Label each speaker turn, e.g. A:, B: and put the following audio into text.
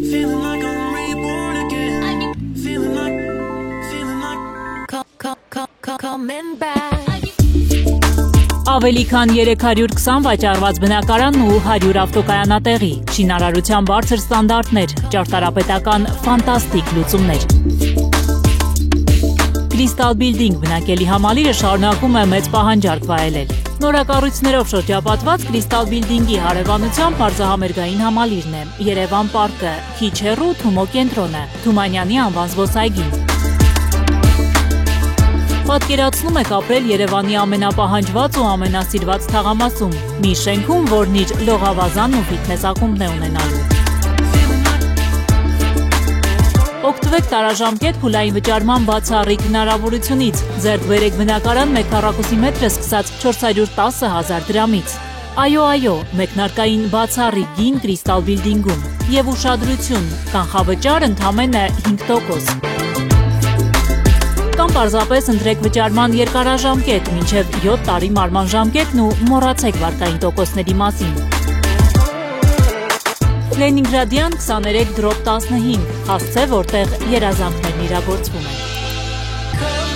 A: Feeling like I'm reborn again. Feeling like coming back.
B: Ավելի քան 320 վաճառված բնակարանն ու 100 ավտոկայանատեղի, շինարարության բարձր ստանդարտներ, ճարտարապետական ֆանտաստիկ լուծումներ։ Crystal Building բնակելի համալիրը շարունակում է մեծ պահանջարկ վայելել։ Նորակառույցներով շրջապատված Crystal Building-ի հարևանությամբ արձահամերգային համալիրն է, Երևան պարկը, քիչ հեռու Թումո կենտրոնը, Թումանյանի անվան զբոսայգին։ Պատկերացնում եք ապրել Երևանի ամենապահանջված ու ամենասիրված թաղամասում, մի շենքում, որն իր լողավազան ու ֆիթնես ակումբն է ունենալու։ Օգտվեք տարաժամկետ փուլային վճարման բացառիկ հնարավորությունից, ձեռք բերեք բնակարան 1 քառակուսի մետրը սկսած 410,000 դրամից։ Այո, մեկնարկային բացառիկ գին Crystal Building-ում և ուշադրություն, կանխավճար ընդամենը 5%։ Կամ պարզապես ընտրեք վճարման երկարաժամկետ, մինչև 7 տարի մարման ժամկետն ու մոռացեք վարկային տոկոսների մասին։ Լենինգրադյան 23/15 հասցե, որտեղ երազանքներն իրագործվում են։